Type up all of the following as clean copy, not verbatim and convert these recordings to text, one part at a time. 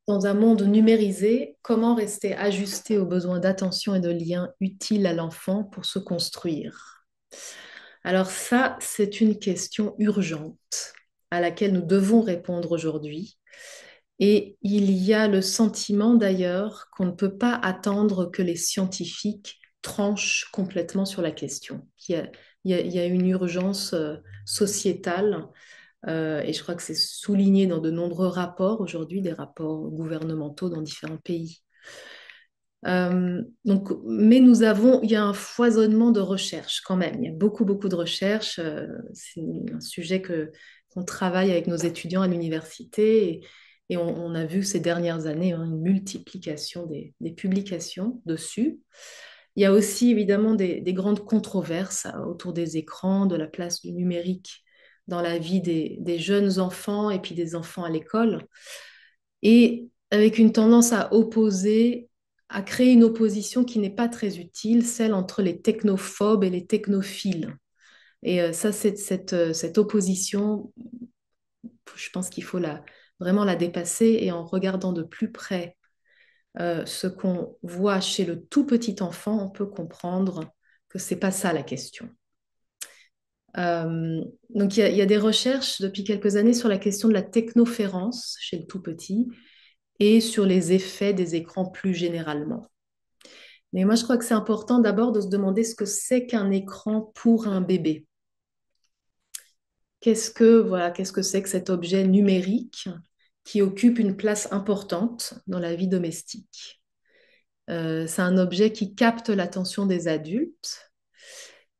Dans un monde numérisé, comment rester ajusté aux besoins d'attention et de liens utiles à l'enfant pour se construire? Alors ça, c'est une question urgente à laquelle nous devons répondre aujourd'hui. Et il y a le sentiment d'ailleurs qu'on ne peut pas attendre que les scientifiques tranchent complètement sur la question. Il y a une urgence sociétale et je crois que c'est souligné dans de nombreux rapports aujourd'hui, des rapports gouvernementaux dans différents pays. Mais il y a un foisonnement de recherches quand même. Il y a beaucoup, beaucoup de recherches. C'est un sujet qu'on travaille avec nos étudiants à l'université et on a vu ces dernières années une multiplication des publications dessus. Il y a aussi évidemment des grandes controverses autour des écrans, de la place du numérique dans la vie des jeunes enfants et puis des enfants à l'école. Et avec une tendance à créer une opposition qui n'est pas très utile, celle entre les technophobes et les technophiles. Et ça, cette opposition, je pense qu'il faut vraiment la dépasser et en regardant de plus près ce qu'on voit chez le tout petit enfant, on peut comprendre que c'est pas ça la question. Donc il y a des recherches depuis quelques années sur la question de la technoférence chez le tout petit et sur les effets des écrans plus généralement. Mais moi, je crois que c'est important d'abord de se demander ce que c'est qu'un écran pour un bébé. Qu'est-ce que c'est que cet objet numérique qui occupe une place importante dans la vie domestique? C'est un objet qui capte l'attention des adultes,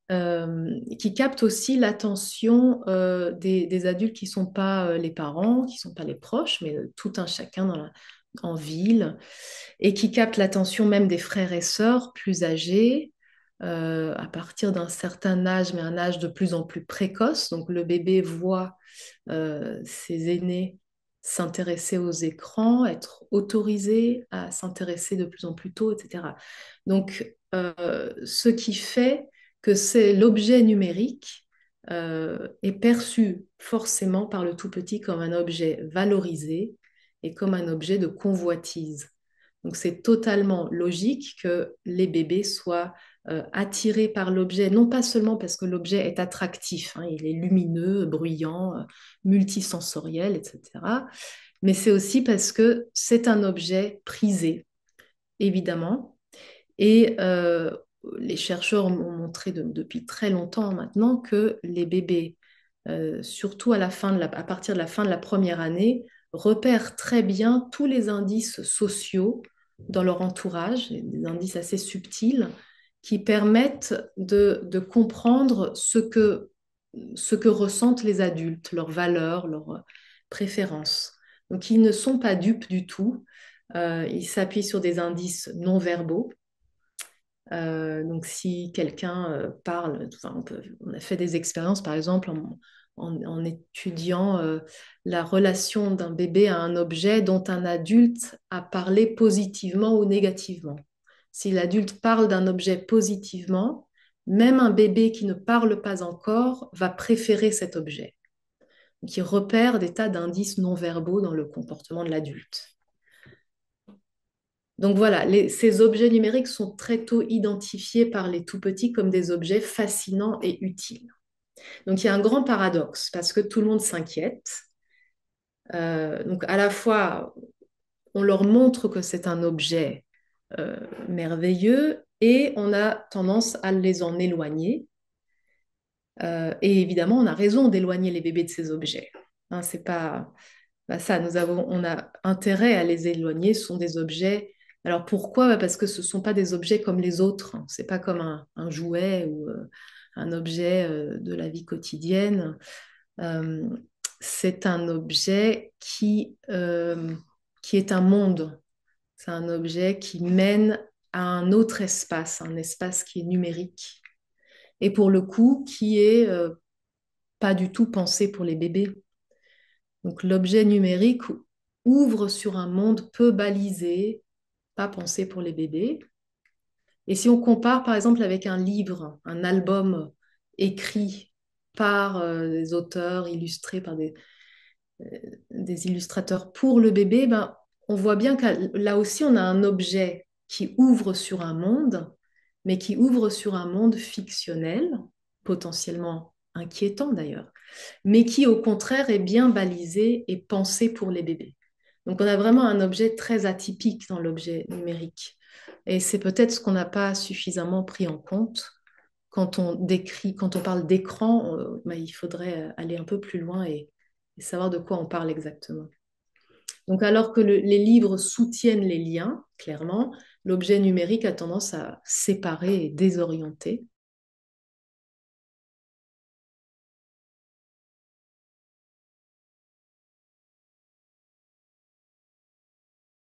qui capte aussi l'attention des adultes qui ne sont pas les parents, qui ne sont pas les proches, mais tout un chacun en ville, et qui capte l'attention même des frères et sœurs plus âgés, à partir d'un certain âge, mais un âge de plus en plus précoce. Donc le bébé voit ses aînés s'intéresser aux écrans, être autorisé à s'intéresser de plus en plus tôt, etc. Donc ce qui fait que c'est l'objet numérique est perçu forcément par le tout petit comme un objet valorisé et comme un objet de convoitise. Donc c'est totalement logique que les bébés soient attirés par l'objet, non pas seulement parce que l'objet est attractif, hein, il est lumineux, bruyant, multisensoriel, etc. Mais c'est aussi parce que c'est un objet prisé, évidemment. Et les chercheurs ont montré depuis très longtemps maintenant que les bébés, surtout à partir de la fin de la première année, repèrent très bien tous les indices sociaux dans leur entourage, des indices assez subtils qui permettent de comprendre ce que ressentent les adultes, leurs valeurs, leurs préférences. Donc, ils ne sont pas dupes du tout. Ils s'appuient sur des indices non verbaux. Donc, si quelqu'un parle, enfin, on a fait des expériences, par exemple, en étudiant la relation d'un bébé à un objet dont un adulte a parlé positivement ou négativement. Si l'adulte parle d'un objet positivement, même un bébé qui ne parle pas encore va préférer cet objet. Donc, il repère des tas d'indices non verbaux dans le comportement de l'adulte. Donc voilà, ces objets numériques sont très tôt identifiés par les tout petits comme des objets fascinants et utiles. Donc il y a un grand paradoxe parce que tout le monde s'inquiète. Donc à la fois, on leur montre que c'est un objet merveilleux et on a tendance à les en éloigner. Et évidemment, on a raison d'éloigner les bébés de ces objets. Hein, c'est pas ça, on a intérêt à les éloigner. Ce sont des objets. Alors pourquoi? Parce que ce ne sont pas des objets comme les autres. C'est pas comme un jouet ou un objet de la vie quotidienne. Euh, c'est un objet qui est un monde. C'est un objet qui mène à un autre espace, un espace qui est numérique. Et pour le coup, qui est pas du tout pensé pour les bébés. Donc l'objet numérique ouvre sur un monde peu balisé, pas pensé pour les bébés. Et si on compare par exemple avec un livre, un album écrit par des auteurs, illustrés par des illustrateurs pour le bébé, ben, on voit bien que là aussi, on a un objet qui ouvre sur un monde, mais qui ouvre sur un monde fictionnel, potentiellement inquiétant d'ailleurs, mais qui au contraire est bien balisé et pensé pour les bébés. Donc on a vraiment un objet très atypique dans l'objet numérique. Et c'est peut-être ce qu'on n'a pas suffisamment pris en compte quand on décrit, quand on parle d'écran, bah, il faudrait aller un peu plus loin et savoir de quoi on parle exactement. Donc, alors que les livres soutiennent les liens, clairement, l'objet numérique a tendance à séparer et désorienter.